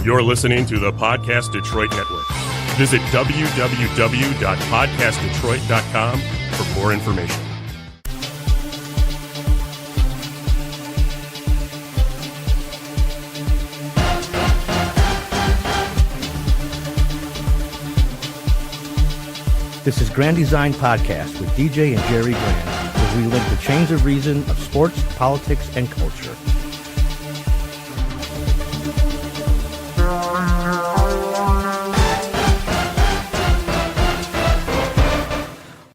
You're listening to the Podcast Detroit Network. Visit www.podcastdetroit.com for more information. This is Grand Design Podcast with DJ and Jerry Grand, where we link the chains of reason of sports, politics, and culture.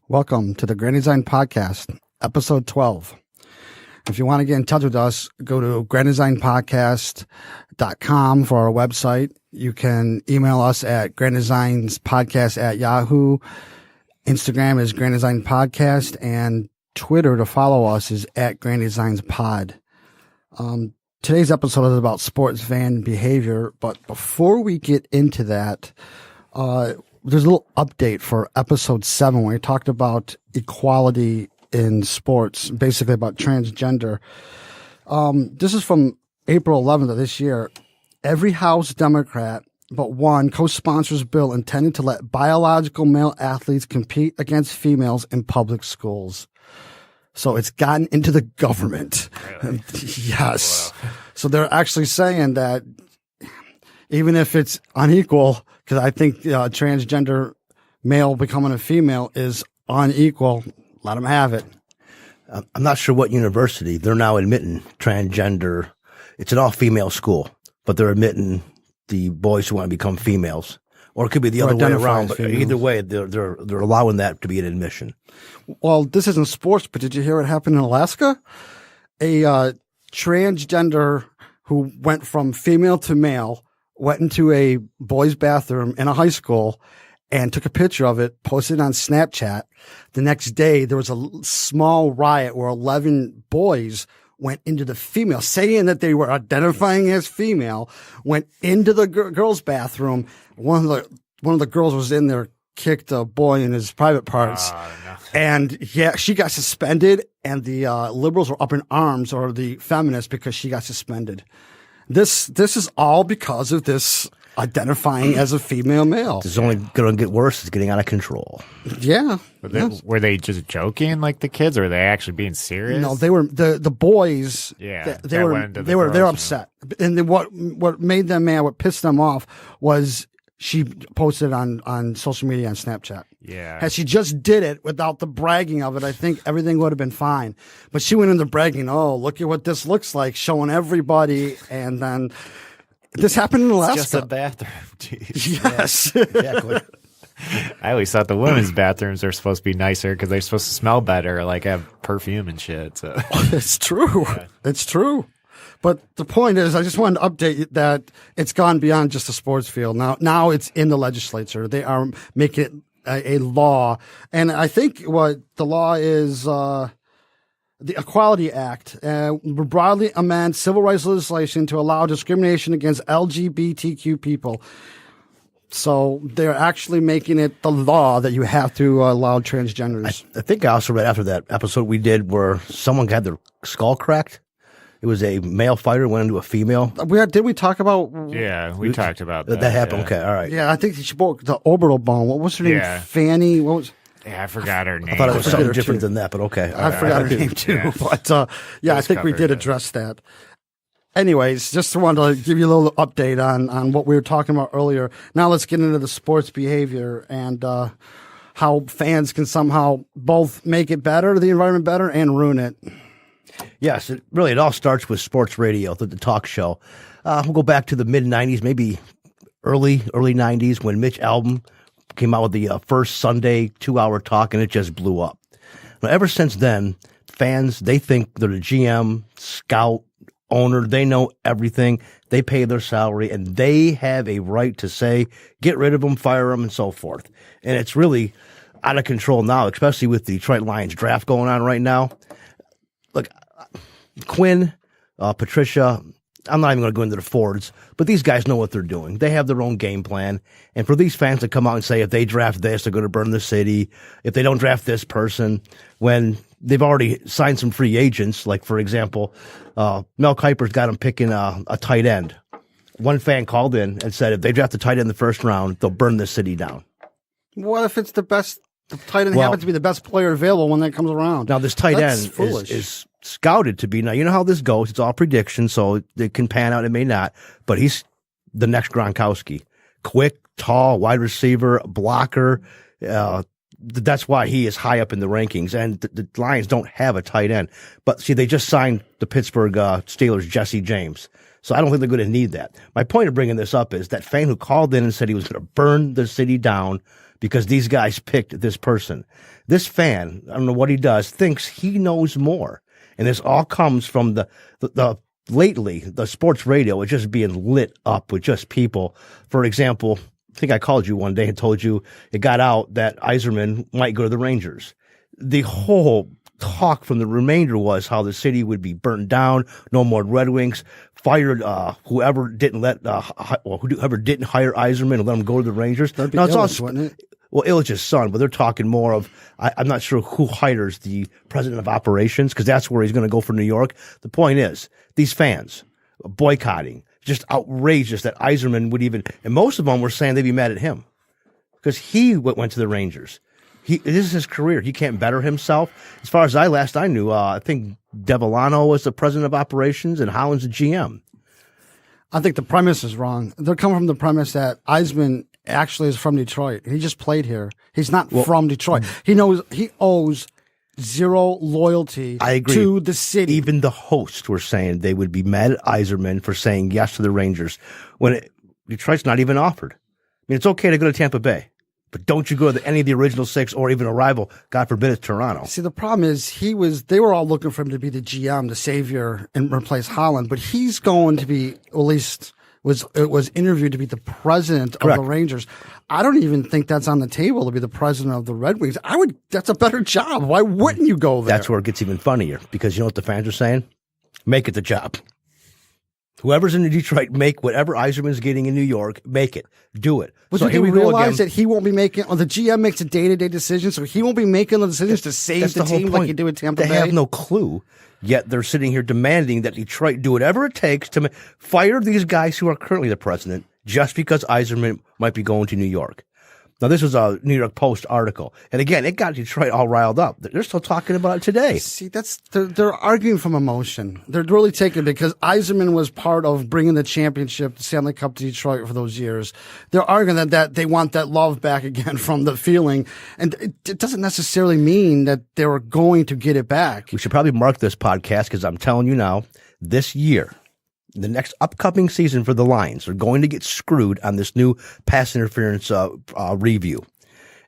Welcome to the Grand Design Podcast, episode 12. If you want to get in touch with us, go to granddesignpodcast.com for our website. You can email us at granddesignspodcast@yahoo. Instagram is Grand Design Podcast, and Twitter to follow us is at Grand Designs Pod. Today's episode is about sports fan behavior, but before we get into that, there's a little update for episode 7 where we talked about equality in sports, basically about transgender. This is from April 11th of this year. Every House Democrat but one co-sponsors bill intended to let biological male athletes compete against females in public schools. So it's gotten into the government. Really? Yes. Wow. So they're actually saying that even if it's unequal, because I think transgender male becoming a female is unequal, let them have it. I'm not sure what university. They're now admitting transgender. It's an all-female school, but they're admitting the boys who want to become females. Or it could be the other way around, but either way, they're allowing that to be an admission. Well, this isn't sports, but did you hear what happened in Alaska? A transgender who went from female to male went into a boys' bathroom in a high school and took a picture of it, posted it on Snapchat. The next day, there was a small riot where 11 boys went into the female, saying that they were identifying as female, went into the girls' bathroom. One of the girls was in there, kicked a boy in his private parts. No. And yeah, she got suspended, and the liberals were up in arms, or the feminists, because she got suspended. This is all because of this identifying as a female male. It's only going to get worse. It's getting out of control. Yeah. Were they just joking, like the kids, or were they actually being serious? No, they were the boys. Yeah, they were upset. And then what made them mad, what pissed them off, was she posted on social media, on Snapchat. Yeah. Had she just did it without the bragging of it, I think everything would have been fine. But she went into bragging, oh, look at what this looks like, showing everybody. And then this happened in Alaska. It's just a bathroom. Jeez. Yes. Yeah, exactly. I always thought the women's bathrooms are supposed to be nicer because they're supposed to smell better, like have perfume and shit. So. It's true. Yeah. It's true. But the point is, I just wanted to update you that it's gone beyond just the sports field. Now it's in the legislature. They are making it a law. And I think what the law is, the Equality Act will broadly amend civil rights legislation to allow discrimination against LGBTQ people. So they're actually making it the law that you have to allow transgenders. I think I also read after that episode we did where someone had their skull cracked. It was a male fighter went into a female. Did we talk about? Yeah, we talked about that. That happened. Yeah. Okay, all right. Yeah, I think she broke the orbital bone. What was her name? Yeah. Fanny. What was? Yeah, I forgot her name. I thought it was something her different too. than that, but okay. I forgot her name too. Yeah. But I think we did address that. Anyways, just wanted to give you a little update on what we were talking about earlier. Now let's get into the sports behavior and how fans can somehow both make it better, the environment better, and ruin it. Yes, it all starts with sports radio, the talk show. We'll go back to the mid-'90s, maybe early '90s, when Mitch Albom came out with the first Sunday 2-hour talk, and it just blew up. Now, ever since then, fans, they think they're the GM, scout, owner. They know everything. They pay their salary, and they have a right to say, get rid of them, fire them, and so forth. And it's really out of control now, especially with the Detroit Lions draft going on right now. Look, Quinn, Patricia, I'm not even going to go into the Fords, but these guys know what they're doing. They have their own game plan. And for these fans to come out and say, if they draft this, they're going to burn the city. If they don't draft this person, when they've already signed some free agents, like, for example, Mel Kiper's got him picking a tight end. one fan called in and said if they draft the tight end in the first round, they'll burn the city down. What if it's the best? The tight end happens to be the best player available when that comes around. Now, this tight That's end foolish. is scouted to be. Now, you know how this goes. It's all prediction, so it can pan out. It may not. But he's the next Gronkowski. Quick, tall, wide receiver, blocker. That's why he is high up in the rankings. And the Lions don't have a tight end. But, see, they just signed the Pittsburgh Steelers' Jesse James. So I don't think they're going to need that. My point of bringing this up is that fan who called in and said he was going to burn the city down because these guys picked this person. This fan, I don't know what he does, thinks he knows more. And this all comes from lately, the sports radio is just being lit up with just people. For example, I think I called you one day and told you it got out that Yzerman might go to the Rangers. The whole talk from the remainder was how the city would be burnt down, no more Red Wings, fired whoever didn't whoever didn't hire Yzerman and let him go to the Rangers. That'd be now, it's Illich, all, wouldn't it? Well, Illich's son, but they're talking more of, I'm not sure who hires the president of operations, because that's where he's going to go for New York. The point is, these fans boycotting, just outrageous that Yzerman would even, and most of them were saying they'd be mad at him because he went to the Rangers. This is his career. He can't better himself. As far as I knew, I think Devellano was the president of operations and Holland's the GM. I think the premise is wrong. They're coming from the premise that Yzerman actually is from Detroit. He just played here. He's not from Detroit. He owes zero loyalty to the city. Even the hosts were saying they would be mad at Yzerman for saying yes to the Rangers when Detroit's not even offered. I mean, it's okay to go to Tampa Bay, but don't you go to any of the original six or even a rival, God forbid it's Toronto. See, the problem is they were all looking for him to be the GM, the savior, and replace Holland, but he's going to be, at least was interviewed to be the president of the Rangers. I don't even think that's on the table to be the president of the Red Wings. That's a better job. Why wouldn't you go there? That's where it gets even funnier because you know what the fans are saying? Make it the job. Whoever's in Detroit, make whatever Yzerman's getting in New York, make it. Do it. But so you realize that he won't be making, or the GM makes a day-to-day decision, so he won't be making the decisions to save the team like he did with Tampa Bay. They have no clue, yet they're sitting here demanding that Detroit do whatever it takes to fire these guys who are currently the president just because Yzerman might be going to New York. Now, this was a New York Post article. And again, it got Detroit all riled up. They're still talking about it today. See, they're arguing from emotion. They're really taking it because Yzerman was part of bringing the championship, the Stanley Cup to Detroit for those years. They're arguing that they want that love back again from the feeling. And it doesn't necessarily mean that they were going to get it back. We should probably mark this podcast because I'm telling you now, this year, the next upcoming season for the Lions are going to get screwed on this new pass interference review.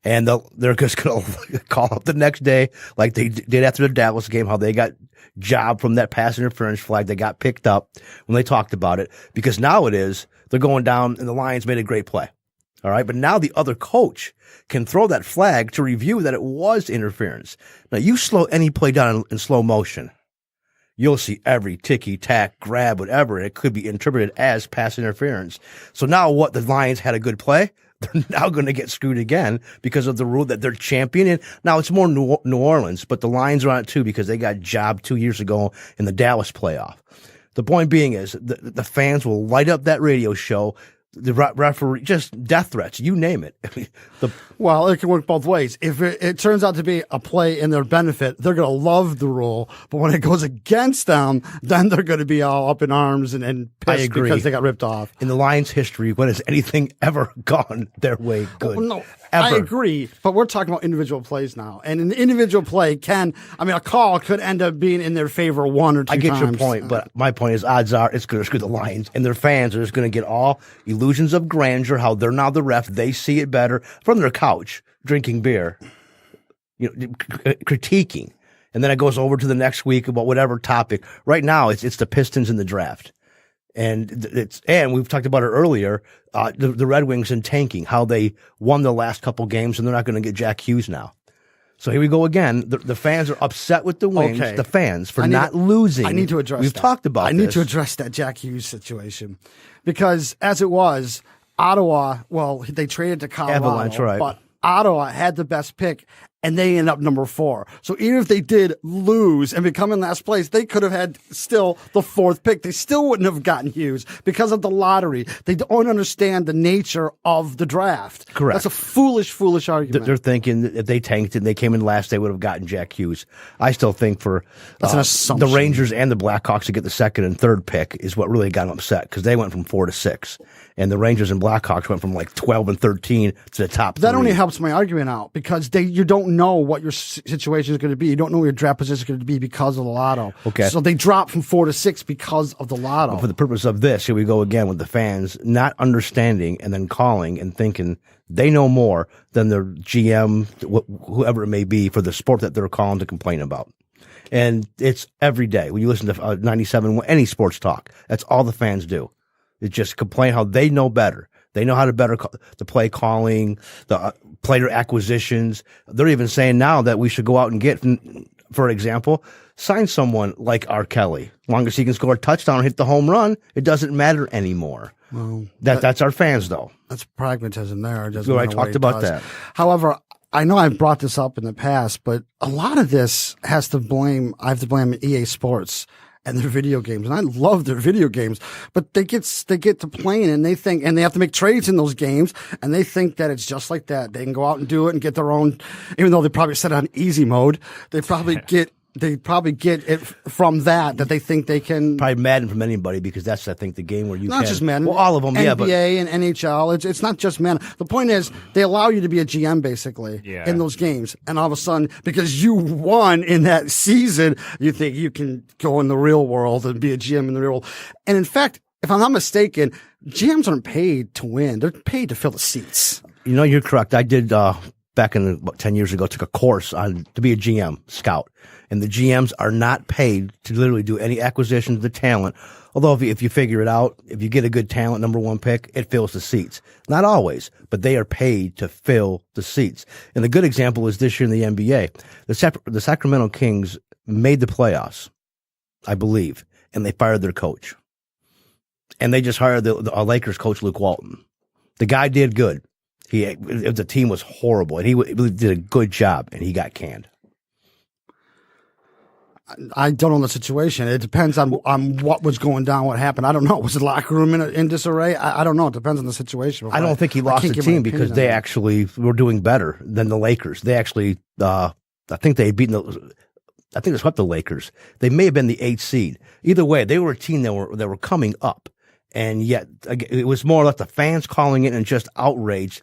And they're just going to call up the next day like they did after the Dallas game, how they got jobbed from that pass interference flag. They got picked up when they talked about it because now they're going down and the Lions made a great play. All right. But now the other coach can throw that flag to review that it was interference. Now you slow any play down in slow motion. You'll see every ticky tack, grab, whatever. It could be interpreted as pass interference. So now the Lions had a good play. They're now going to get screwed again because of the rule that they're championing. Now it's more New Orleans, but the Lions are on it too because they got jobbed 2 years ago in the Dallas playoff. The point being is the fans will light up that radio show. The referee, just death threats, you name it. Well, it can work both ways. If it turns out to be a play in their benefit, they're going to love the rule. But when it goes against them, then they're going to be all up in arms and pissed because they got ripped off. In the Lions' history, when has anything ever gone their way good? Well, no, ever. I agree. But we're talking about individual plays now. And an individual play a call could end up being in their favor one or two times. I get your point, but my point is odds are it's going to screw the Lions. And their fans are just going to get all illusions of grandeur, how they're now the ref. They see it better from their couch, drinking beer, critiquing. And then it goes over to the next week about whatever topic. Right now, it's the Pistons in the draft. And we've talked about it earlier, the Red Wings and tanking, how they won the last couple games and they're not going to get Jack Hughes now. So here we go again. The fans are upset with the Wings, the fans, for not losing. I need to address We've talked about I need to address that Jack Hughes situation. Because as it was, Ottawa, they traded to Colorado. Avalanche, right. But Ottawa had the best pick and they end up number 4. So even if they did lose and become in last place, they could have had still the 4th pick. They still wouldn't have gotten Hughes because of the lottery. They don't understand the nature of the draft. Correct. That's a foolish argument. They're thinking that if they tanked and they came in last, they would have gotten Jack Hughes. I still think for That's an assumption. the Rangers and the Blackhawks to get the 2nd and 3rd pick is what really got them upset because they went from 4 to 6. And the Rangers and Blackhawks went from like 12 and 13 to the top 3. That only helps my argument out because you don't know what your situation is going to be. You don't know what your draft position is going to be because of the lotto. Okay. So they drop from 4 to 6 because of the lotto. But for the purpose of this, here we go again with the fans not understanding and then calling and thinking they know more than their GM, whoever it may be, for the sport that they're calling to complain about. And it's every day when you listen to 97, any sports talk, that's all the fans do. It's just complain how they know better. They know how to better the play calling, the player acquisitions. They're even saying now that we should go out and get, for example, sign someone like R. Kelly. As long as he can score a touchdown and hit the home run, it doesn't matter anymore. Well, that's our fans, though. That's pragmatism there. I talked about that. However, I know I've brought this up in the past, but a lot of this I have to blame EA Sports and their video games. And I love their video games, but they get to playing and they think, and they have to make trades in those games and they think that it's just like that. They can go out and do it and get their own, even though they probably set it on easy mode, they probably get it from that they think they can. Probably Madden from anybody because that's, I think, the game where you not just Madden. Well, all of them, NBA and NHL. It's not just Madden. The point is they allow you to be a GM basically in those games. And all of a sudden, because you won in that season, you think you can go in the real world and be a GM in the real world. And in fact, if I'm not mistaken, GMs aren't paid to win. They're paid to fill the seats. You know, you're correct. I did, back in about 10 years ago, took a course to be a GM scout. And the GMs are not paid to literally do any acquisition of the talent. Although if you figure it out, if you get a good talent, number 1 pick, it fills the seats. Not always, but they are paid to fill the seats. And the good example is this year in the NBA. The Sacramento Kings made the playoffs, I believe, and they fired their coach. And they just hired the Lakers coach, Luke Walton. The guy did good. The team was horrible, and he really did a good job, and he got canned. I don't know the situation. It depends on what was going down, what happened. I don't know. Was the locker room in disarray? I don't know. It depends on the situation. I don't think he lost the team because they actually were doing better than the Lakers. They actually, I think they had beaten I think they swept the Lakers. They may have been the 8th seed. Either way, they were a team that were coming up. And yet, it was more or less the fans calling it and just outraged.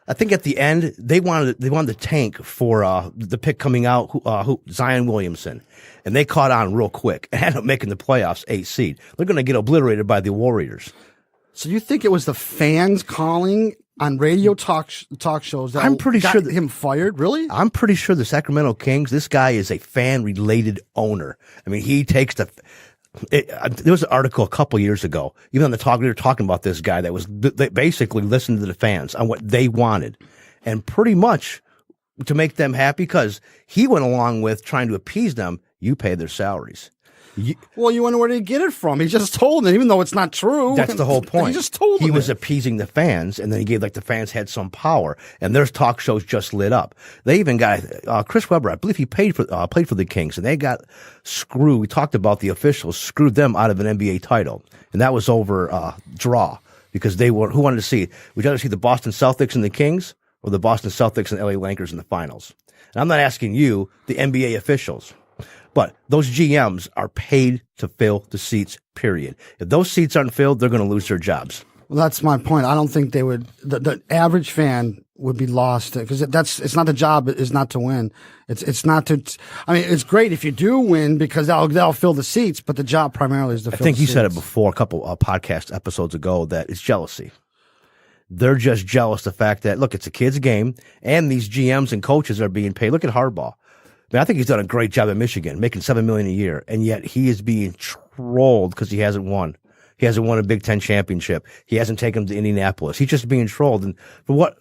I think at the end they wanted to tank for the pick coming out, Zion Williamson, and they caught on real quick and ended up making the playoffs 8th seed. They're going to get obliterated by the Warriors. So you think it was the fans calling on radio talk shows that I'm pretty sure him fired? Really? I'm pretty sure the Sacramento Kings. This guy is a fan-related owner. I mean, he takes there was an article a couple years ago, even on the talk, we were talking about this guy that basically listened to the fans on what they wanted. And pretty much to make them happy, because he went along with trying to appease them, you pay their salaries. Well, you wonder where did he get it from? He just told them, even though it's not true. That's the whole point. He just told them. He was appeasing the fans, and then he gave the fans had some power, and their talk shows just lit up. They even got Chris Webber. I believe he played for the Kings, and they got screwed. We talked about the officials screwed them out of an NBA title, and that was over draw because who wanted to see? Would you rather see the Boston Celtics and the Kings, or the Boston Celtics and LA Lakers in the finals? And I'm not asking you, the NBA officials. But those GMs are paid to fill the seats, period. If those seats aren't filled, they're going to lose their jobs. Well, that's my point. I don't think they would. The average fan would be lost because it's not the job is not to win. It's not to. I mean, it's great if you do win because they'll fill the seats, but the job primarily is to fill the seats. I think you said it before a couple podcast episodes ago that it's jealousy. They're just jealous the fact that, look, it's a kid's game and these GMs and coaches are being paid. Look at Harbaugh. I think he's done a great job at Michigan, making $7 million a year, and yet he is being trolled because he hasn't won. He hasn't won a Big Ten championship. He hasn't taken them to Indianapolis. He's just being trolled. And for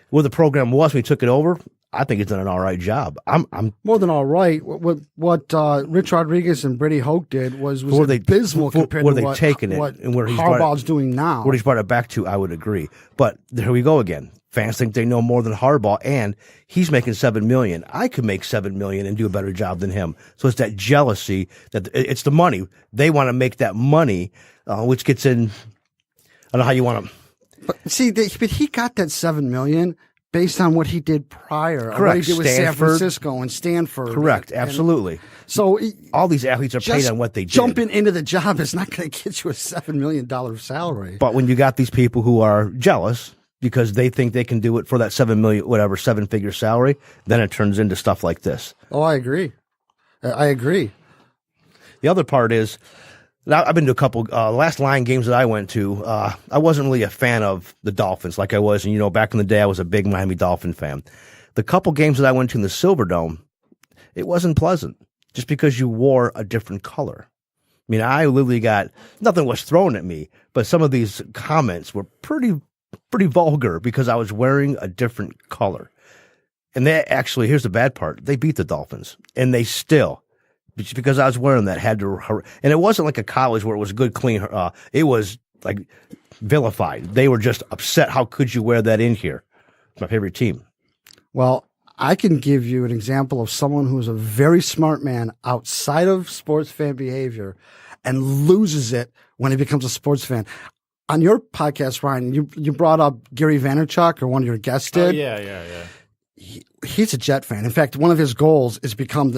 where the program was when he took it over, I think he's done an all right job. I'm More than all right. What Rich Rodriguez and Brady Hoke did was abysmal compared where to they've taken it what and where he's Harbaugh's doing now. Where he's brought it back to, I would agree. But here we go again. Fans think they know more than Harbaugh, and he's making $7 million. I could make $7 million and do a better job than him. So it's that jealousy that it's the money. They want to make that money, which gets in. I don't know how you want to. But see, but he got that $7 million based on what he did prior. Correct. What he did with San Stanford. Francisco and Stanford. Correct. Absolutely. So all these athletes are paid on what they did. Jumping into the job is not going to get you a $7 million salary. But when you got these people who are jealous because they think they can do it for that $7 million, whatever, 7-figure salary, then it turns into stuff like this. Oh, I agree. I agree. The other part is, now I've been to a couple, the last Lion games that I went to, I wasn't really a fan of the Dolphins like I was. And, back in the day, I was a big Miami Dolphin fan. The couple games that I went to in the Silverdome, it wasn't pleasant just because you wore a different color. I mean, I literally got, nothing was thrown at me, but some of these comments were pretty vulgar because I was wearing a different color. And they actually, here's the bad part, they beat the Dolphins, and they still, just because I was wearing that, had to, and it wasn't like a college where it was good, clean, it was like vilified. They were just upset. How could you wear that in here? It's my favorite team. Well, I can give you an example of someone who is a very smart man outside of sports fan behavior and loses it when he becomes a sports fan. On your podcast, Ryan, you brought up Gary Vaynerchuk, or one of your guests did. Oh, yeah. He's a Jet fan. In fact, one of his goals is become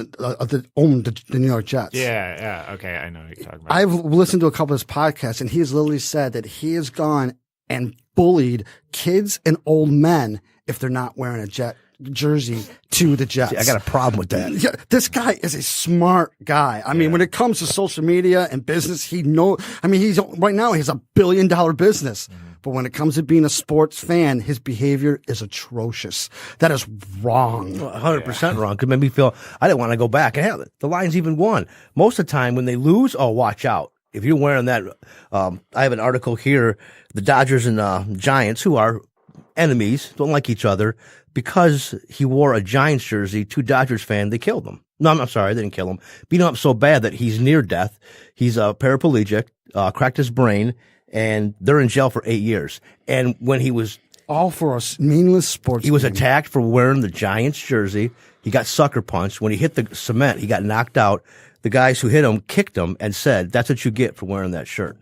own the New York Jets. Yeah. Okay, I know what you're talking about. I've listened to a couple of his podcasts, and he has literally said that he has gone and bullied kids and old men if they're not wearing a Jet jersey to the Jets. See, I got a problem with that. Yeah, this guy is a smart guy. I mean, when it comes to social media and business, he's right now he has $1 billion business. Mm-hmm. But when it comes to being a sports fan, his behavior is atrocious. That is wrong. 100% wrong. Could make me feel I didn't want to go back. And hell, the Lions even won. Most of the time when they lose, watch out. If you're wearing that, I have an article here. The Dodgers and Giants, who are enemies, don't like each other, because he wore a Giants jersey to Dodgers fan, they killed him. No, I'm sorry, they didn't kill him. Beat him up so bad that he's near death. He's paraplegic, cracked his brain, and they're in jail for 8 years. And when he was all for a meaningless sports, he was attacked for wearing the Giants jersey. He got sucker punched. When he hit the cement, he got knocked out. The guys who hit him kicked him and said, "That's what you get for wearing that shirt.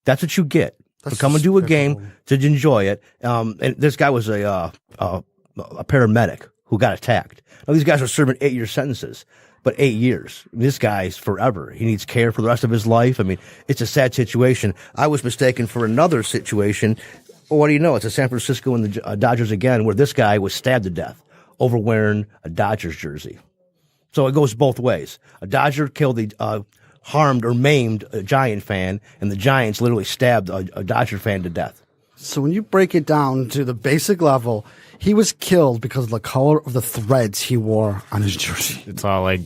That's what you get." To come and do a game, to enjoy it. And this guy was a paramedic who got attacked. Now, these guys are serving 8-year sentences, but 8 years. This guy's forever. He needs care for the rest of his life. I mean, it's a sad situation. I was mistaken for another situation. Well, what do you know? It's a San Francisco and the Dodgers again, where this guy was stabbed to death over wearing a Dodgers jersey. So it goes both ways. A Dodger killed the harmed or maimed a Giant fan, and the Giants literally stabbed a Dodger fan to death. So when you break it down to the basic level, he was killed because of the color of the threads he wore on his jersey. It's all like,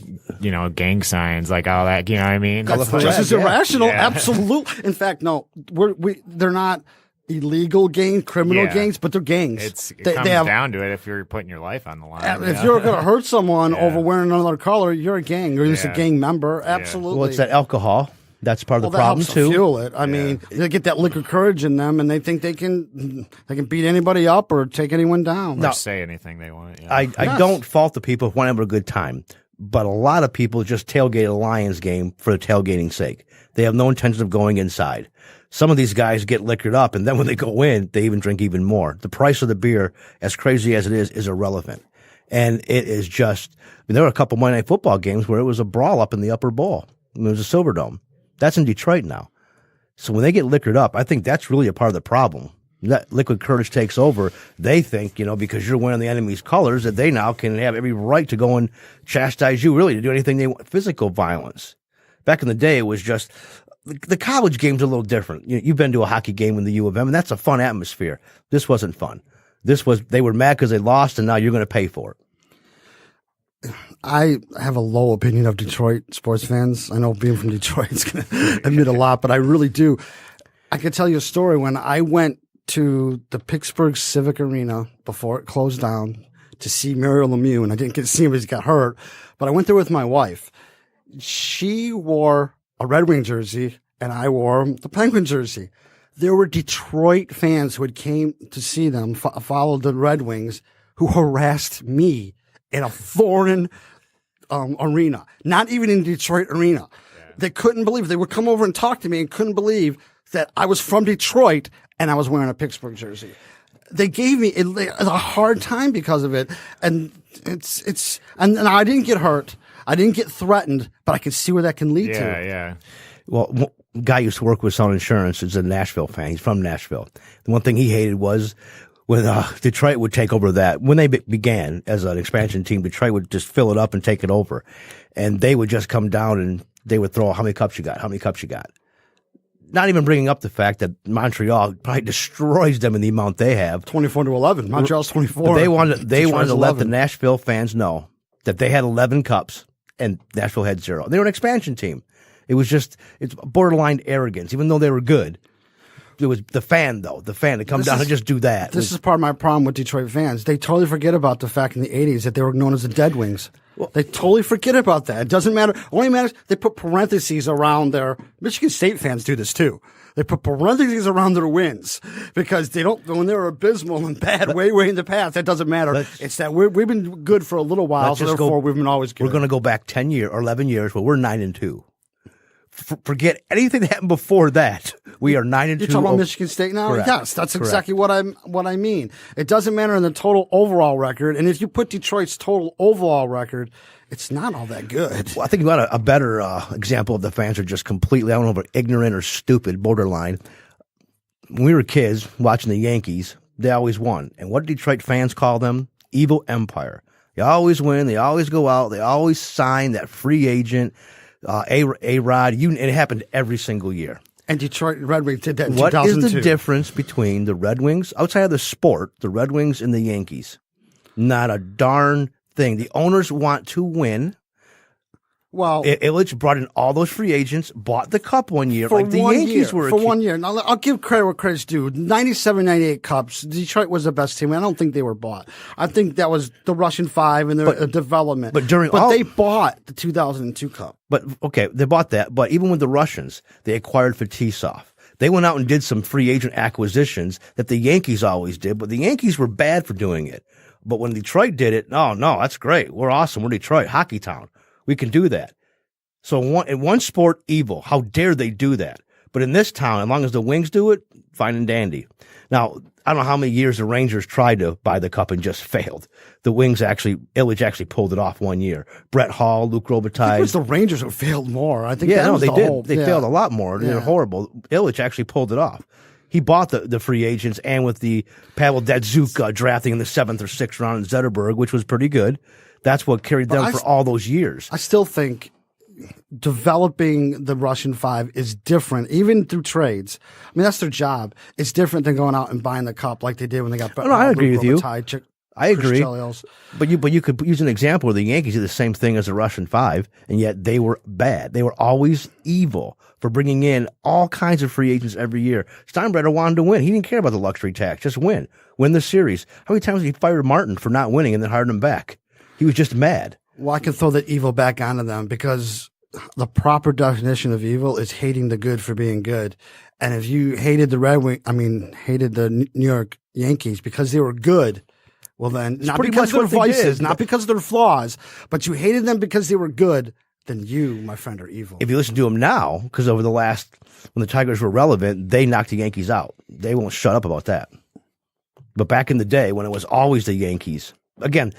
gang signs, like all that, you know what I mean? That's just irrational. Yeah. Absolutely. In fact, no, they're not illegal gangs, criminal gangs, but they're gangs. It comes down to it if you're putting your life on the line. If you're going to hurt someone over wearing another color, you're a gang. You're just a gang member. Absolutely. Well, it's that alcohol. That's part of the problem too. Fuel it. I mean, they get that liquor courage in them, and they think they can beat anybody up or take anyone down. Or say anything they want. Yeah. I don't fault the people who want to have a good time, but a lot of people just tailgate a Lions game for the tailgating sake. They have no intention of going inside. Some of these guys get liquored up, and then when they go in, they even drink even more. The price of the beer, as crazy as it is irrelevant. And it is just, there were a couple Monday Night Football games where it was a brawl up in the upper bowl. It was a Silverdome. That's in Detroit now. So when they get liquored up, I think that's really a part of the problem. That liquid courage takes over. They think, because you're wearing the enemy's colors, that they now can have every right to go and chastise you, really, to do anything they want. Physical violence. Back in the day, it was just, the college game's a little different. You've been to a hockey game in the U of M, and that's a fun atmosphere. This wasn't fun. They were mad because they lost, and now you're going to pay for it. I have a low opinion of Detroit sports fans. I know being from Detroit is going to admit a lot, but I really do. I could tell you a story when I went to the Pittsburgh Civic Arena before it closed down to see Mario Lemieux, and I didn't get to see him because he got hurt. But I went there with my wife. She wore a Red Wing jersey, and I wore the Penguin jersey. There were Detroit fans who had came to see them, followed the Red Wings, who harassed me in a foreign arena, not even in Detroit arena. Yeah. They couldn't believe it. They would come over and talk to me and couldn't believe that I was from Detroit and I was wearing a Pittsburgh jersey. They gave me a hard time because of it. And and I didn't get hurt. I didn't get threatened, but I can see where that can lead to. Yeah. Well, guy used to work with Sun Insurance is a Nashville fan. He's from Nashville. The one thing he hated was when Detroit would take over that. When they began as an expansion team, Detroit would just fill it up and take it over. And they would just come down and they would throw, how many cups you got? How many cups you got? Not even bringing up the fact that Montreal probably destroys them in the amount they have. 24-11. Montreal's 24. But they wanted to let the Nashville fans know that they had 11 cups and Nashville had 0. They were an expansion team. It's borderline arrogance, even though they were good. It was the fan to come down and just do that. This is part of my problem with Detroit fans. They totally forget about the fact in the 80s that they were known as the Dead Wings. Well, they totally forget about that. It doesn't matter. Only matters they put parentheses around their Michigan State fans do this too. They put parentheses around their wins because they don't, when they're abysmal and bad way in the past, that doesn't matter. It's that we've been good for a little while, so therefore we've been always good. We're going to go back 10 years or 11 years where we're 9-2. Forget anything that happened before that. We are 9-2. You're talking about Michigan State now? Correct. Yes, that's exactly what I mean. It doesn't matter in the total overall record, and if you put Detroit's total overall record, it's not all that good. Well, I think you got a better example of the fans are just completely, I don't know if they're ignorant or stupid, borderline. When we were kids watching the Yankees, they always won. And what did Detroit fans call them? Evil Empire. They always win. They always go out. They always sign that free agent. A-Rod, it happened every single year. And Detroit Red Wings did that in What 2002. is the difference between the Red Wings, outside of the sport, the Red Wings and the Yankees? Not a darn thing. The owners want to win. Well, Ilitch brought in all those free agents, bought the cup one year, like the Yankees were. For 1 year. Now, I'll give credit where credit's due. 97, 98 cups. Detroit was the best team. I don't think they were bought. I think that was the Russian 5 and their development. But they bought the 2002 cup. But, okay, they bought that. But even with the Russians, they acquired Fetisov. They went out and did some free agent acquisitions that the Yankees always did, but the Yankees were bad for doing it. But when Detroit did it, no, that's great. We're awesome. We're Detroit, hockey town. We can do that. So in one sport, evil. How dare they do that? But in this town, as long as the Wings do it, fine and dandy. Now, I don't know how many years the Rangers tried to buy the cup and just failed. The Wings Ilitch actually pulled it off 1 year. Brett Hall, Luc Robitaille. It was the Rangers who failed more. I think they did. They failed a lot more. They're horrible. Ilitch actually pulled it off. He bought the free agents, and with the Pavel Datsyuk drafting in the 7th or 6th round in Zetterberg, which was pretty good. That's what carried them for all those years. I still think developing the Russian 5 is different, even through trades. I mean, that's their job. It's different than going out and buying the cup like they did when they got. No, I agree with you. I agree. But you could use an example where the Yankees did the same thing as the Russian 5, and yet they were bad. They were always evil for bringing in all kinds of free agents every year. Steinbrenner wanted to win. He didn't care about the luxury tax. Just win the series. How many times did he fire Martin for not winning and then hired him back? He was just mad. Well, I can throw that evil back onto them because the proper definition of evil is hating the good for being good. And if you hated hated the New York Yankees because they were good, well then, not because of their vices, not because of their flaws, but you hated them because they were good, then you, my friend, are evil. If you listen to them now, because when the Tigers were relevant, they knocked the Yankees out. They won't shut up about that. But back in the day when it was always the Yankees, again,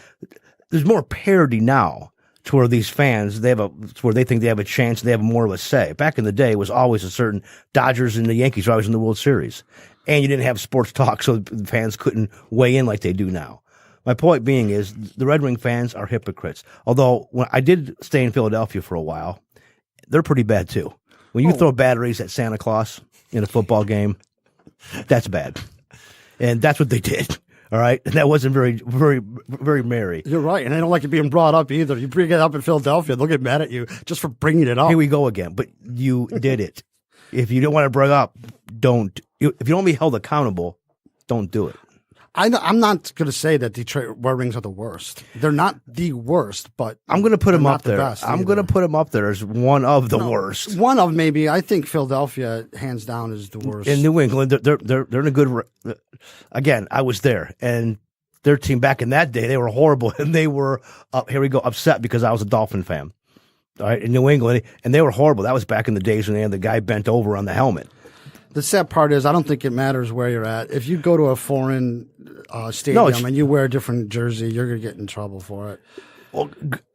there's more parity now to where these fans, where they think they have a chance, they have more of a say. Back in the day, it was always a certain Dodgers and the Yankees were always in the World Series. And you didn't have sports talk, so the fans couldn't weigh in like they do now. My point being is the Red Wing fans are hypocrites. Although when I did stay in Philadelphia for a while, they're pretty bad too. When you throw batteries at Santa Claus in a football game, that's bad. And that's what they did. All right. And that wasn't very, very, very merry. You're right. And I don't like it being brought up either. You bring it up in Philadelphia, they'll get mad at you just for bringing it up. Here we go again. But you did it. If you don't want to bring up, don't. If you don't want to be held accountable, don't do it. I'm not going to say that Detroit Red Wings are the worst. They're not the worst, but I'm going to put them they're up not the there. best I'm either. going to put them up there as one of the worst. One of maybe. I think Philadelphia, hands down, is the worst. In New England, they're in a good. Again, I was there, and their team back in that day, they were horrible, and they were upset because I was a Dolphin fan. All right, in New England, and they were horrible. That was back in the days when they had the guy bent over on the helmet. The sad part is, I don't think it matters where you're at. If you go to a foreign stadium and you wear a different jersey, you're going to get in trouble for it. Well,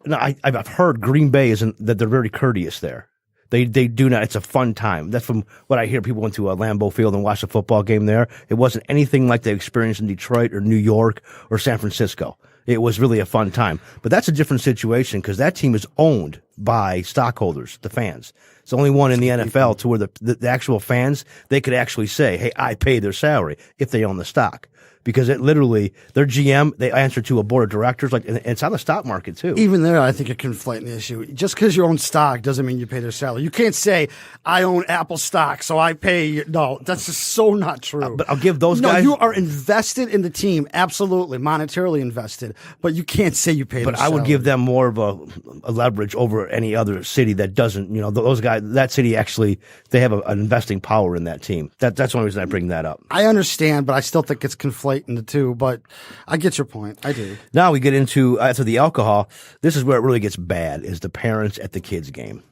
no, I've heard Green Bay that they're very courteous there. They do not. It's a fun time. That's from what I hear. People went to Lambeau Field and watched a football game there. It wasn't anything like they experienced in Detroit or New York or San Francisco. It was really a fun time. But that's a different situation because that team is owned by stockholders, the fans. It's the only one in the NFL to where the actual fans, they could actually say, hey, I pay their salary if they own the stock. Because it literally, their GM, they answer to a board of directors, and it's on the stock market too. Even there, I think you're conflating the issue. Just because you own stock doesn't mean you pay their salary. You can't say, I own Apple stock, so I pay you. No, that's just so not true. But I'll give those guys. No, you are invested in the team, absolutely, monetarily invested, but you can't say you pay But their I would salary. give them more of a leverage over any other city that doesn't, those guys, that city actually, they have an investing power in that team. That's the only reason I bring that up. I understand, but I still think it's conflating the two, but I get your point. I do. Now we get into, after the alcohol, this is where it really gets bad, is the parents at the kids' game.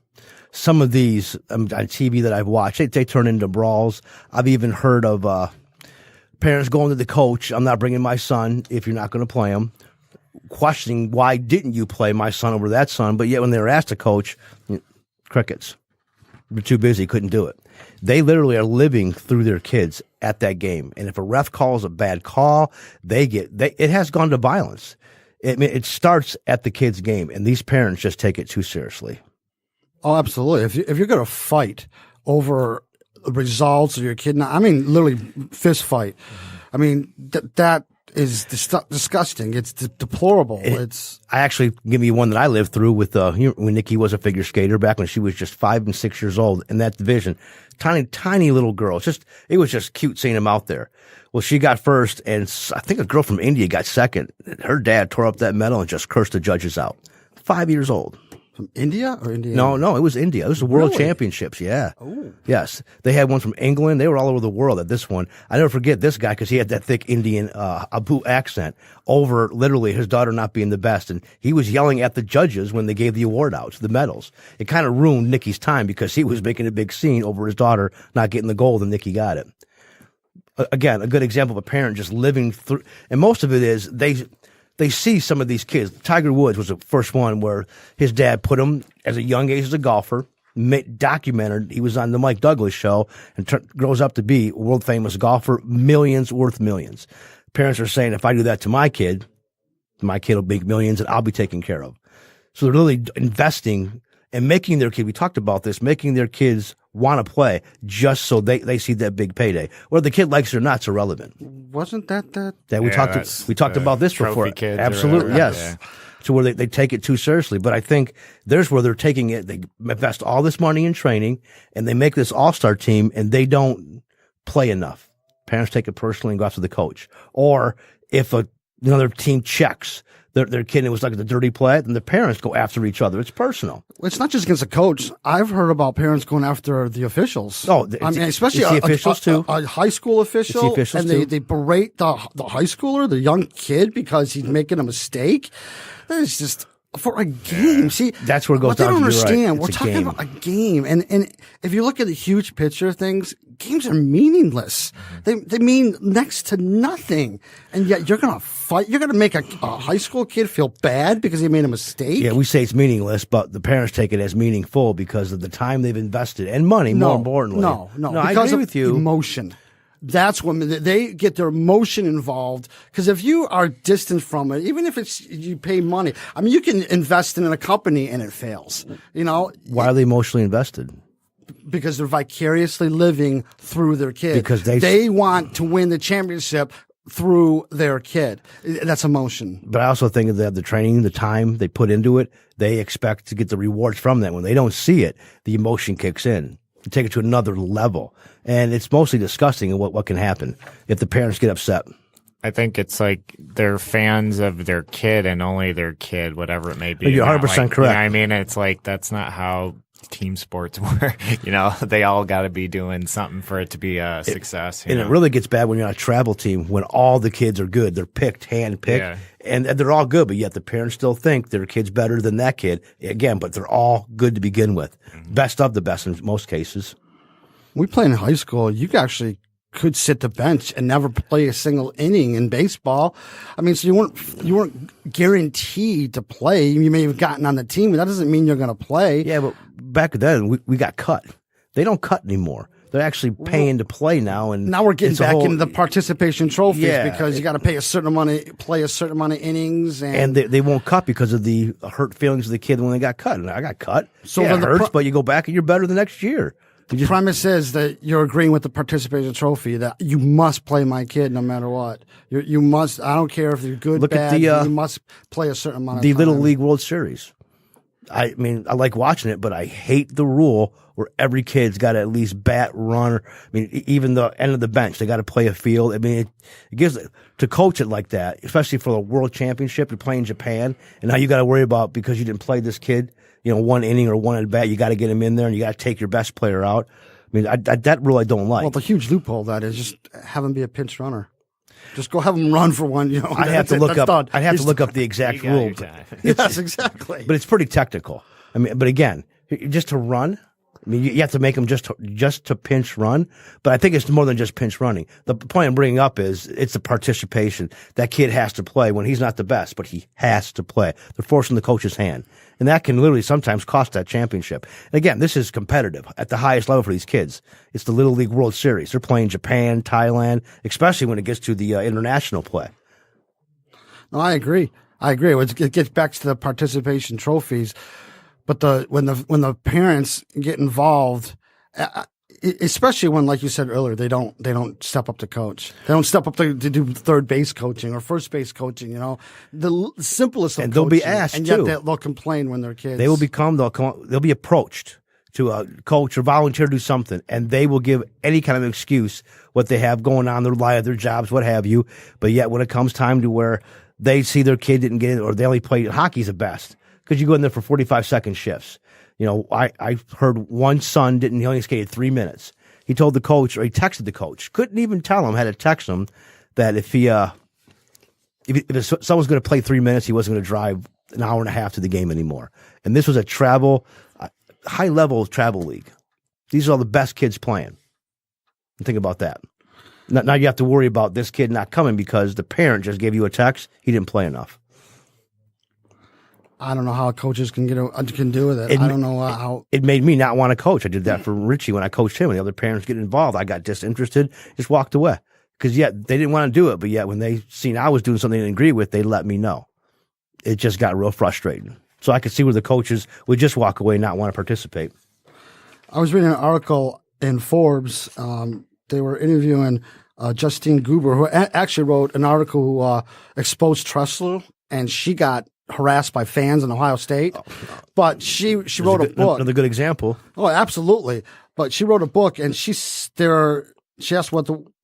Some of these on TV that I've watched, they turn into brawls. I've even heard of parents going to the coach, I'm not bringing my son if you're not going to play him, questioning why didn't you play my son over that son, but yet when they were asked to coach, crickets. They're too busy, couldn't do it. They literally are living through their kids at that game. And if a ref calls a bad call, it has gone to violence. It starts at the kids' game, and these parents just take it too seriously. Oh, absolutely. If you're going to fight over the results of your kid, literally fist fight. I mean, that is disgusting. It's deplorable. I actually give you one that I lived through with when Nikki was a figure skater back when she was just 5 and 6 years old in that division. Tiny little girl. It was just cute seeing him out there. Well, she got first, and I think a girl from India got second. Her dad tore up that medal and just cursed the judges out. 5 years old. From India or Indiana? No, it was India. It was the World Really? Championships, yeah. Oh. Yes. They had one from England. They were all over the world at this one. I never forget this guy because he had that thick Indian Abu accent over literally his daughter not being the best. And he was yelling at the judges when they gave the award out, the medals. It kind of ruined Nikki's time because he was making a big scene over his daughter not getting the gold and Nikki got it. Again, a good example of a parent just living through, and most of it is they see some of these kids. Tiger Woods was the first one where his dad put him as a young age as a golfer, documented. He was on the Mike Douglas show and grows up to be a world famous golfer, worth millions. Parents are saying, if I do that to my kid will make millions and I'll be taken care of. So they're really investing and making their kid, we talked about this, making their kids want to play just so they see that big payday. Whether the kid likes it or not, it's irrelevant. Wasn't that? We talked about this trophy before. kids or Absolutely, whatever. yes. Yeah. So where they take it too seriously. But I think there's where they're taking it. They invest all this money in training and they make this all-star team and they don't play enough. Parents take it personally and go after the coach. Or if another team checks their kid and it was like the dirty play, then the parents go after each other. It's personal. It's not just against the coach. I've heard about parents going after the officials. Oh, especially it's the officials too. A high school official, It's the officials and too. they berate the high schooler, the young kid, because he's making a mistake. That is just for a game. See, That's where it goes what they down don't to, you're right. understand. It's We're a talking game. about a game, and if you look at the huge picture of things, games are meaningless. They mean next to nothing, and yet you're gonna fight. You're gonna make a high school kid feel bad because he made a mistake. Yeah, we say it's meaningless, but the parents take it as meaningful because of the time they've invested and money, more importantly. No, I because agree of with you. emotion. That's when they get their emotion involved. Because if you are distant from it, even if you pay money, I mean, you can invest in a company and it fails. Why are they emotionally invested? Because they're vicariously living through their kid. Because they want to win the championship through their kid. That's emotion. But I also think that the training, the time they put into it, they expect to get the rewards from that. When they don't see it, the emotion kicks in. To take it to another level. And it's mostly disgusting and what can happen if the parents get upset. I think it's like they're fans of their kid and only their kid, whatever it may be. You're Not 100% like, correct. You know what I mean? It's like that's not how team sports work. They all got to be doing something for it to be a success. And it really gets bad when you're on a travel team when all the kids are good. They're picked, hand-picked, Yeah. and they're all good, but yet the parents still think their kid's better than that kid. Again, but they're all good to begin with. Best of the best in most cases. We played in high school. You actually could sit the bench and never play a single inning in baseball. I mean, so you weren't guaranteed to play. You may have gotten on the team, but that doesn't mean you're going to play. Yeah, but back then we got cut. They don't cut anymore. They're actually paying to play now, and Now we're getting it's a back whole- into the participation trophies Yeah. because you got to pay a certain amount play a certain amount of innings, and they won't cut because of the hurt feelings of the kid when they got cut. And I got cut. So So then it the hurts, but you go back and you're better the next year. the premise is that you're agreeing with the participation trophy that you must play my kid no matter what. You must. I don't care if you're good, Look at bad. the, you must play a certain amount of The time. Little League World Series. I mean, I like watching it, but I hate the rule where every kid's got to at least bat, run. Or, I mean, even the end of the bench, they got to play a field. I mean, it gives to coach it like that, especially for the World Championship. You're playing Japan, and now you got to worry about because you didn't play this kid, one inning or one at bat. You got to get him in there, and you got to take your best player out. I mean, that rule I don't like. Well, the huge loophole that is just have him be a pinch runner. Just go have him run for one. I'd have to look up. I'd have to look up the exact You got your rule. time. Yes, exactly. But it's pretty technical. I mean, but again, just to run, I mean, you have to make them just to pinch run. But I think it's more than just pinch running. The point I'm bringing up is it's the participation. That kid has to play when he's not the best, but he has to play. They're forcing the coach's hand. And that can literally sometimes cost that championship. And again, this is competitive at the highest level for these kids. It's the Little League World Series. They're playing Japan, Thailand, especially when it gets to the international play. No, I agree. It gets back to the participation trophies, but when the parents get involved, especially when, like you said earlier, they don't step up to coach. They don't step up to do third base coaching or first base coaching. The simplest of And they'll be coaching, asked, and yet too. they'll complain when they're kids. They'll be approached to a coach or volunteer to do something, and they will give any kind of excuse what they have going on in their life, their jobs, what have you. But yet, when it comes time to where they see their kid didn't get in, or they only play hockey's the best because you go in there for 45-second shifts. I heard one son he only skated 3 minutes. He told the coach, or he texted the coach, couldn't even tell him, had to text him that if someone's going to play 3 minutes, he wasn't going to drive an hour and a half to the game anymore. And this was a high level travel league. These are all the best kids playing. And think about that. Now you have to worry about this kid not coming because the parent just gave you a text. He didn't play enough. I don't know how coaches can do with it. I don't know how. It made me not want to coach. I did that for Richie when I coached him. When the other parents get involved, I got disinterested, just walked away. Because yet they didn't want to do it, but yet when they seen I was doing something they didn't agree with, they let me know. It just got real frustrating. So I could see where the coaches would just walk away and not want to participate. I was reading an article in Forbes. They were interviewing Justine Gruber, who actually wrote an article who exposed Tressler, and she got harassed by fans in Ohio State. But she wrote a book. Another good example. Oh, absolutely. But she wrote a book, and she asked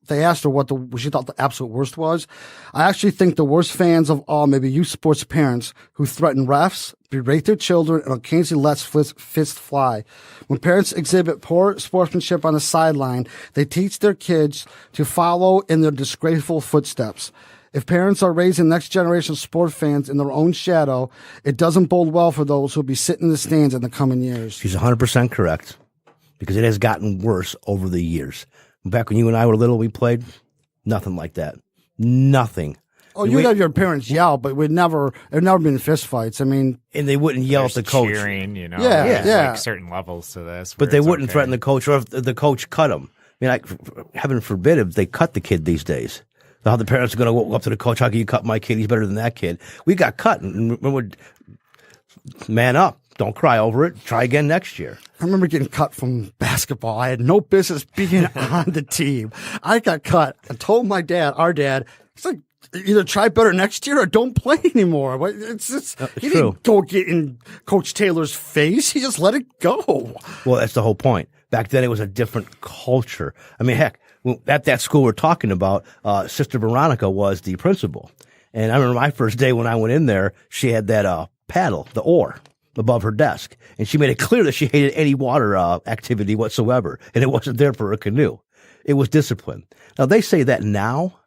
they asked her what she thought the absolute worst was. I actually think the worst fans of all may be youth sports parents who threaten refs, berate their children, and occasionally let fists fly. When parents exhibit poor sportsmanship on the sideline, they teach their kids to follow in their disgraceful footsteps. If parents are raising next generation sport fans in their own shadow, it doesn't bode well for those who will be sitting in the stands in the coming years. She's 100% correct because it has gotten worse over the years. Back when you and I were little, we played nothing like that. Nothing. Oh, you'd have your parents yell, but there'd never been fist fights. I mean, And they wouldn't yell at the There's coach. cheering, Yeah, there's yeah. like certain levels to this. But where they it's wouldn't okay. threaten the coach, or if the coach cut him. I mean, heaven forbid if they cut the kid these days. How the parents are going to go up to the coach, how can you cut my kid? He's better than that kid. We got cut, and man up. Don't cry over it. Try again next year. I remember getting cut from basketball. I had no business being on the team. I got cut. I told our dad, it's like, either try better next year or don't play anymore. It's just, he true. didn't go get in Coach Taylor's face. He just let it go. Well, that's the whole point. Back then, it was a different culture. I mean, heck, Well, at that school we're talking about, Sister Veronica was the principal. And I remember my first day when I went in there, she had that paddle, the oar, above her desk. And she made it clear that she hated any water activity whatsoever. And it wasn't there for a canoe. It was discipline. Now, they say that now,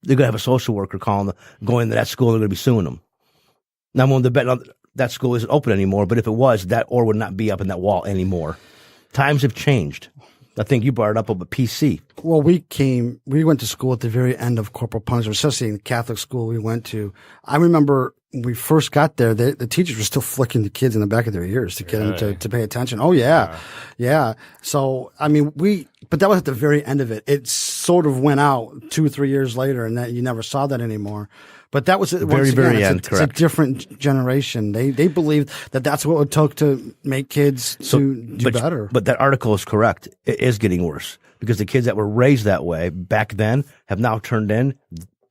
they're going to have a social worker going to that school, they're going to be suing them. Now, I'm willing to bet that school isn't open anymore, but if it was, that oar would not be up in that wall anymore. Times have changed. I think you brought it up about PC. Well, we went to school at the very end of corporal punishment, especially in Catholic school we went to. I remember when we first got there, the teachers were still flicking the kids in the back of their ears to get them to pay attention. Oh, yeah. Yeah. So, I mean, but that was at the very end of it. It sort of went out 2 or 3 years later, and that you never saw that anymore. But that was very end. It's a different generation. They believed that that's what it took to make kids do better. But that article is correct. It is getting worse because the kids that were raised that way back then have now turned in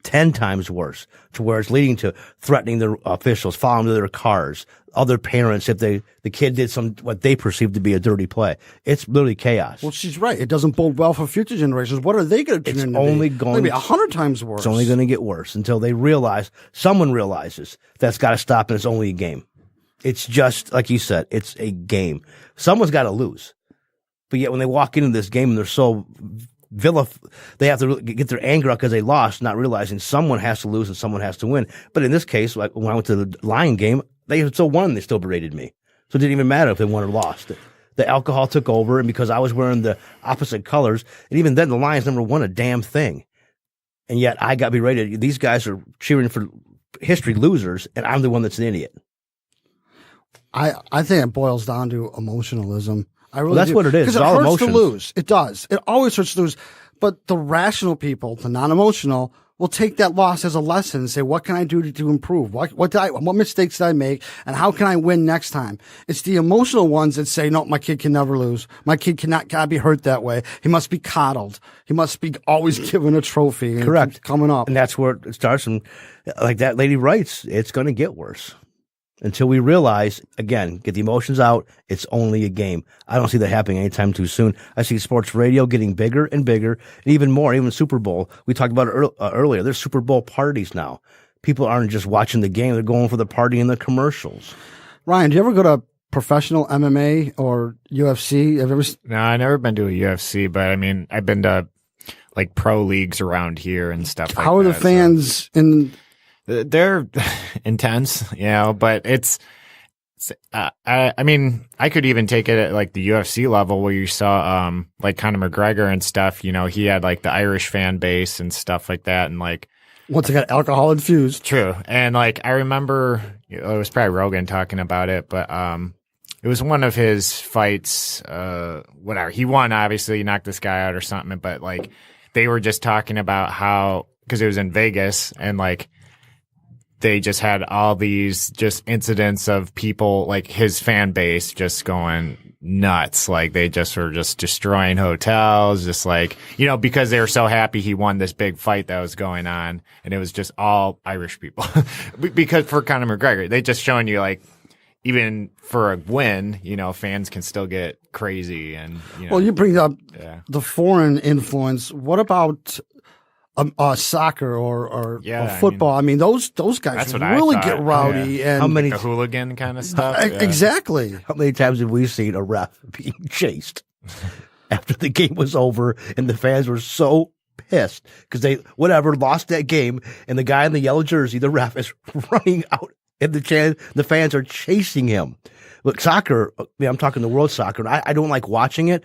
10 times worse, to where it's leading to threatening their officials, following them to their cars, other parents if the kid did what they perceive to be a dirty play. It's literally chaos. Well, she's right. It doesn't bode well for future generations. What are they going to turn into? It's only going to be 100 times worse. It's only going to get worse until someone realizes that's got to stop, and it's only a game. It's just, like you said, it's a game. Someone's got to lose. But yet when they walk into this game and they're so they have to get their anger out because they lost, not realizing someone has to lose and someone has to win. But in this case, like when I went to the Lion game, they still won. They still berated me. So it didn't even matter if they won or lost. The alcohol took over, and because I was wearing the opposite colors, and even then the Lions never won a damn thing. And yet I got berated. These guys are cheering for history losers, and I'm the one that's an idiot. I think it boils down to emotionalism. I really that's do. what it is. Because it hurts emotions. to lose. It does. It always hurts to lose. But the rational people, the non-emotional, will take that loss as a lesson and say, what can I do to improve? What mistakes did I make? And how can I win next time? It's the emotional ones that say, no, my kid can never lose. My kid cannot be hurt that way. He must be coddled. He must be always given a trophy. Correct. Coming up. And that's where it starts. And like that lady writes, it's going to get worse. Until we realize, again, get the emotions out, it's only a game. I don't see that happening anytime too soon. I see sports radio getting bigger and bigger, and even more, even Super Bowl. We talked about it earlier. There's Super Bowl parties now. People aren't just watching the game. They're going for the party and the commercials. Ryan, do you ever go to professional MMA or UFC? Have you ever? No, I've never been to a UFC, but I mean, I've been to like pro leagues around here and stuff like that. How are the fans in? They're intense, but it's I mean, I could even take it at like the UFC level where you saw, like Conor McGregor and stuff, he had like the Irish fan base and stuff like that. And like, once it got alcohol infused. True. And like, I remember it was probably Rogan talking about it, but, it was one of his fights, whatever. He won, obviously, he knocked this guy out or something, but like, they were just talking about how, cause it was in Vegas and like, they just had all these just incidents of people, like his fan base just going nuts. Like they just were just destroying hotels, just like, because they were so happy he won this big fight that was going on. And it was just all Irish people because for Conor McGregor, they just showing you like, even for a win, fans can still get crazy. And, well, you bring up the foreign influence. What about soccer or football? I mean, those guys really get rowdy and how many the hooligan kind of stuff. Exactly. How many times have we seen a ref being chased after the game was over and the fans were so pissed because they lost that game, and the guy in the yellow jersey, the ref, is running out and the fans are chasing him. Look, soccer, I'm talking the world soccer, and I don't like watching it.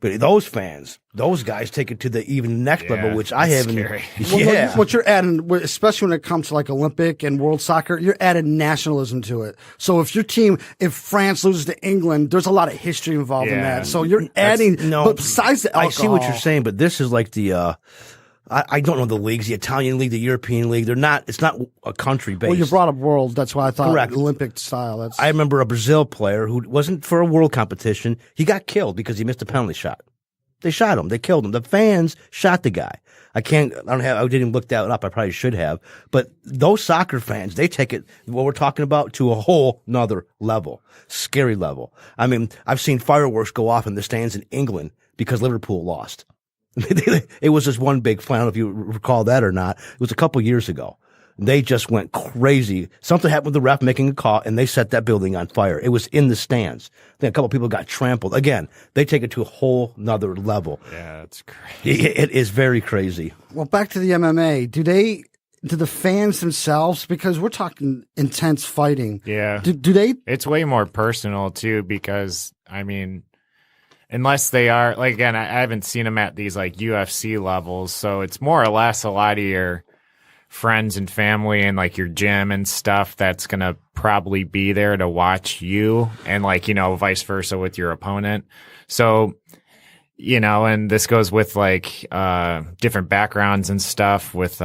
But those fans, those guys take it to the even next level, which I haven't. Scary. Well, what you're adding, especially when it comes to like Olympic and world soccer, you're adding nationalism to it. So if France loses to England, there's a lot of history involved in that. So you're adding, but besides the alcohol. I see what you're saying, but this is like the, I don't know the leagues, the Italian league, the European league. It's not a country based. Well, you brought up world. That's why I thought correct. Olympic style. I remember a Brazil player who wasn't for a world competition. He got killed because he missed a penalty shot. They shot him. They killed him. The fans shot the guy. I didn't look that up. I probably should have. But those soccer fans, they take it, what we're talking about, to a whole nother level. Scary level. I mean, I've seen fireworks go off in the stands in England because Liverpool lost. It was just one big flame. I don't know if you recall that or not. It was a couple years ago. They just went crazy. Something happened with the ref making a call, and they set that building on fire. It was in the stands. Then a couple people got trampled. Again, they take it to a whole nother level. Yeah, that's crazy. It is very crazy. Well, back to the MMA. Do the fans themselves, because we're talking intense fighting. Yeah. Do they? It's way more personal too, because I mean, unless they are like, again, I haven't seen them at these like UFC levels, so it's more or less a lot of your friends and family and like your gym and stuff that's gonna probably be there to watch you, and like, you know, vice versa with your opponent. So, you know, and this goes with like different backgrounds and stuff with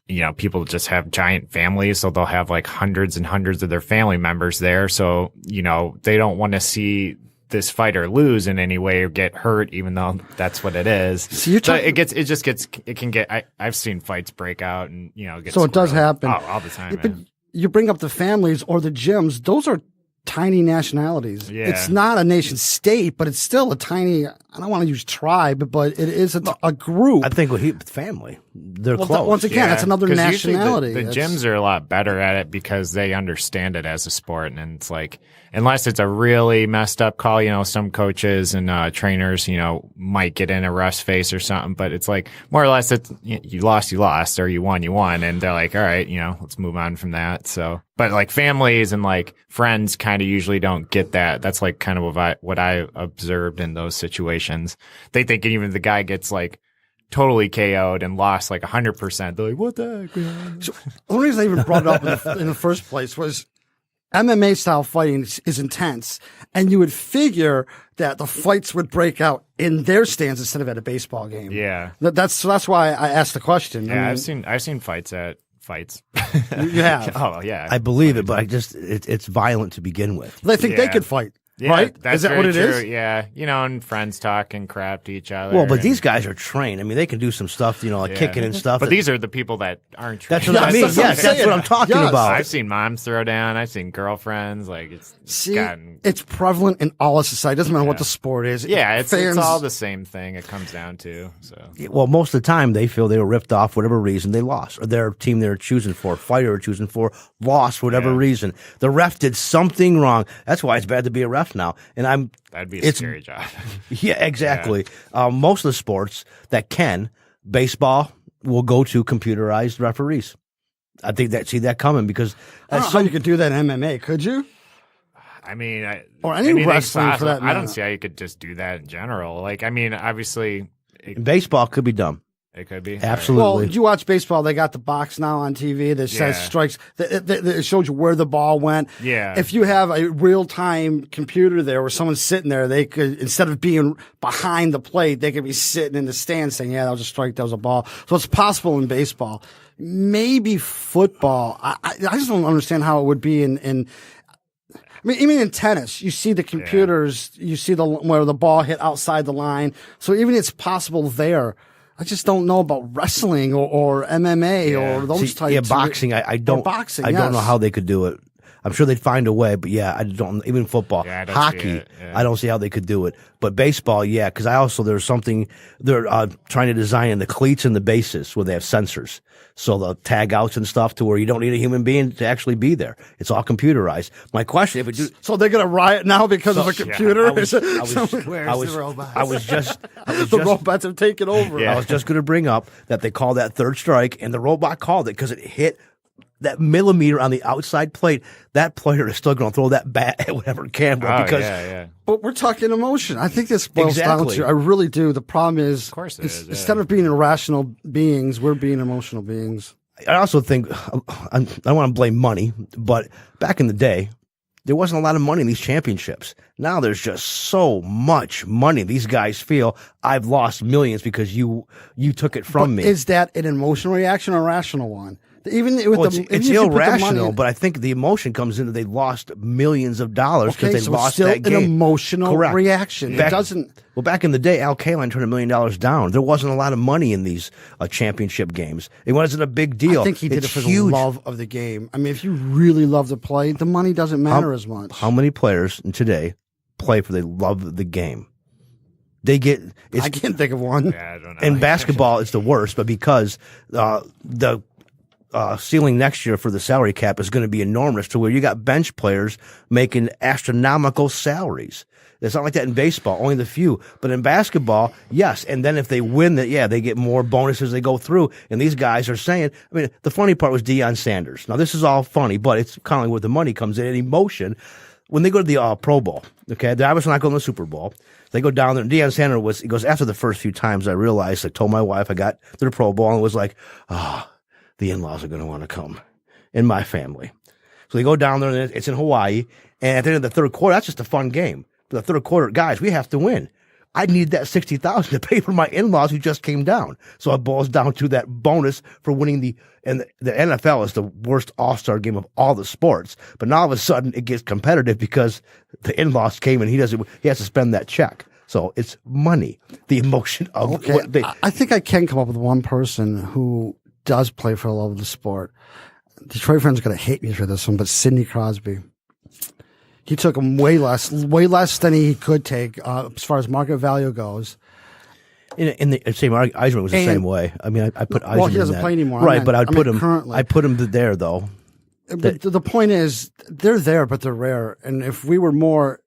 you know, people just have giant families, so they'll have like hundreds and hundreds of their family members there. So, you know, they don't want to see this fighter lose in any way or get hurt, even though that's what it is. So you're talking, it can get. I've seen fights break out and, you know, get. So it does happen. Oh, all the time. But you bring up the families or the gyms; those are tiny nationalities. Yeah. It's not a nation state, but it's still a tiny. I don't want to use tribe, but it is a group. I think with family, they're Well, close. once again, that's another 'cause usually nationality. The gyms are a lot better at it because they understand it as a sport, and it's like, unless it's a really messed up call, you know, some coaches and trainers, you know, might get in a ref's face or something, but it's like more or less it's you lost, or you won, and they're like, all right, you know, let's move on from that. So, but like families and like friends kind of usually don't get that. That's like kind of what I observed in those situations. They think even if the guy gets like totally KO'd and lost like 100%, they're like, what the heck, man? So the only reason I even brought it up in the first place was MMA style fighting is intense, and you would figure that the fights would break out in their stands instead of at a baseball game. Yeah, that's why I asked the question. yeah. I mean, I've seen fights at fights. You have. Oh yeah, I believe it, but it's violent to begin with. they think they Yeah. could fight, yeah, right? That's Is that very what it true. is? Yeah, you know, and friends talking crap to each other. Well, but and- these guys are trained. I mean, they can do some stuff, you know, like Yeah. kicking and stuff. But these are the people that aren't trained. That's what I mean. Yes, that's what I'm Yes, that's saying. what I'm talking Yes. about. I've seen moms throw down. I've seen girlfriends. Like it's See, gotten. it's prevalent in all of society. Doesn't matter what the sport is. Yeah, it's Fans- all the same thing. It comes down to so. Well, most of the time they feel they were ripped off for whatever reason they lost, or their team they were choosing for, fighter were choosing for, lost for whatever Yeah. reason. The ref did something wrong. That's why it's bad to be a ref now. And That'd be a It's- scary job. yeah, exactly. Most of the sports that can, baseball will go to computerized referees. I think see that coming because I don't know how you could do that in MMA. Could you? I mean, Or any anything's wrestling for possible. that I don't matter. see how you could just do that in general. Like, I mean, obviously, in baseball could be done. it could be Absolutely. Well, you watch baseball. They got the box now on TV that says Yeah. strikes. It shows you where the ball went. Yeah. If you have a real time computer there where someone's sitting there, they could, instead of being behind the plate, they could be sitting in the stand saying, yeah, that was a strike, that was a ball. So it's possible in baseball. Maybe football. I just don't understand how it would be in I mean, even in tennis, you see the computers, you see where the ball hit outside the line. So even it's possible there. I just don't know about wrestling or MMA or those See, types. yeah, boxing. I don't. boxing, I don't know yes. how they could do it. I'm sure they'd find a way, but yeah, I don't. Even football, Yeah, I don't see hockey, it, yeah. I don't see how they could do it. But baseball, yeah, because there's something they're trying to design in the cleats and the bases where they have sensors, so the tag outs and stuff to where you don't need a human being to actually be there. It's all computerized. My question: if it do, So they're going to riot now because of a computer? I was Where's the robots? the robots have taken over. Yeah. I was just going to bring up that they called that third strike, and the robot called it because it hit that millimeter on the outside plate. That player is still going to throw that bat at whatever camera Oh, because yeah. But we're talking emotion. I think this boils down Exactly. to, I really do. The problem is, Of course it is, yeah. instead of being irrational beings, we're being emotional beings. I also think I don't want to blame money, but back in the day, there wasn't a lot of money in these championships. Now there's just so much money. These guys feel I've lost millions because you took it from me. Is that an emotional reaction or a rational one? Even with Well, the, it's even if you put the money irrational, in- but I think the emotion comes in that they lost millions of dollars because okay, they so lost it's still that an game. emotional Correct. reaction. It Back- doesn't. Well, back in the day, Al Kaline turned $1 million down. There wasn't a lot of money in these championship games. It wasn't a big deal. I think he did It's it for huge. the love of the game. I mean, if you really love the play, the money doesn't matter as much. How many players in today play for the love of the game? They get I can't think of one. Yeah, I don't know. in basketball, it's the worst, but because the ceiling next year for the salary cap is going to be enormous to where you got bench players making astronomical salaries. It's not like that in baseball, only the few. But in basketball, yes. And then if they win that, they get more bonuses as they go through. And these guys are saying, the funny part was Deion Sanders. Now, this is all funny, but it's kind of like where the money comes in and emotion. When they go to the Pro Bowl, okay, they're obviously not going to the Super Bowl. They go down there, and Deion Sanders he goes, after the first few times I realized, I told my wife I got to the Pro Bowl, and it was like, the in-laws are going to want to come in my family. So they go down there, and it's in Hawaii, and at the end of the third quarter, that's just a fun game. For the third quarter, guys, we have to win. I need that $60,000 to pay for my in-laws who just came down. So it boils down to that bonus for winning and the NFL is the worst all-star game of all the sports. But now all of a sudden it gets competitive because the in-laws came and he has to spend that check. So it's money, the emotion of what they. I think I can come up with one person who does play for the love of the sport. Detroit fans are going to hate me for this one, but Sidney Crosby. He took him way less than he could take as far as market value goes. In the same Eisman was the same way. I put Eisman. Well, he doesn't play anymore, right? But I'd put him. Currently. I put him there though. The point is, they're there, but they're rare. And if we were more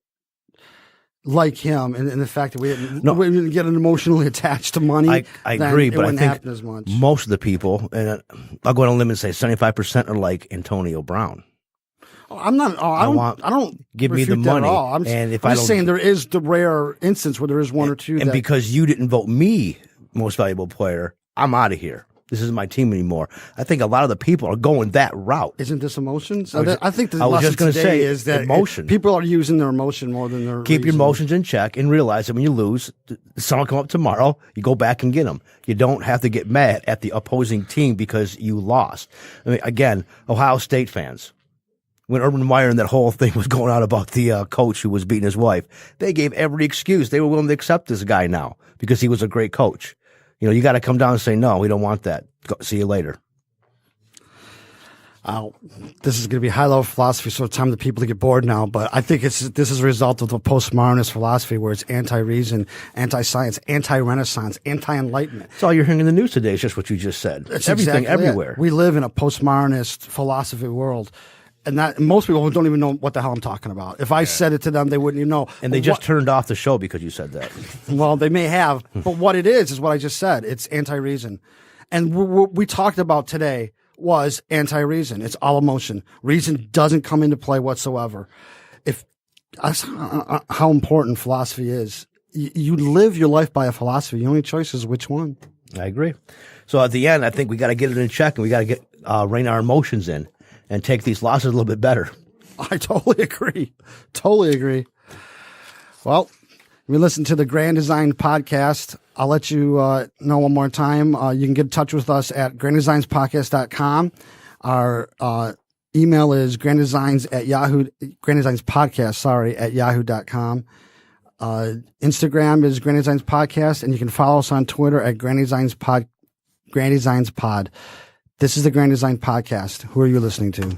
like him, and the fact that we didn't get emotionally attached to money, I agree, but I think as much. Most of the people, and I'll go on a limb and say 75% are like Antonio Brown. I'm not. I don't give me the money. At all. I'm just saying there is the rare instance where there is one or two. And because you didn't vote me most valuable player, I'm out of here. This isn't my team anymore. I think a lot of the people are going that route. Isn't this emotions? I think the I was lesson just going to say is that emotion. People are using their emotion more than their Keep reason. your emotions in check and realize that when you lose, someone will come up tomorrow. You go back and get them. You don't have to get mad at the opposing team because you lost. Again, Ohio State fans. When Urban Meyer and that whole thing was going on about the coach who was beating his wife, they gave every excuse. They were willing to accept this guy now because he was a great coach. You got to come down and say, no, we don't want that. See you later. This is going to be high-level philosophy, so it's time for people to get bored now. But I think this is a result of the postmodernist philosophy where it's anti-reason, anti-science, anti-renaissance, anti-enlightenment. That's all you're hearing in the news today is just what you just said. It's everything exactly everywhere. We live in a postmodernist philosophy world. And most people don't even know what the hell I'm talking about. If I said it to them, they wouldn't even know. And they just turned off the show because you said that. Well, they may have. But what it is what I just said. It's anti-reason. And what we talked about today was anti-reason. It's all emotion. Reason doesn't come into play whatsoever. That's how important philosophy is. You live your life by a philosophy. The only choice is which one. I agree. So at the end, I think we got to get it in check and we got to rein our emotions in. And take these losses a little bit better. I totally agree. Totally agree. Well, we listen to the Grand Design podcast. I'll let you know one more time. You can get in touch with us at granddesignspodcast.com. Our email is granddesignspodcast, at yahoo.com. Instagram is Grand Designs Podcast, and you can follow us on Twitter at Grand Designs Pod. This is the Grand Design Podcast. Who are you listening to?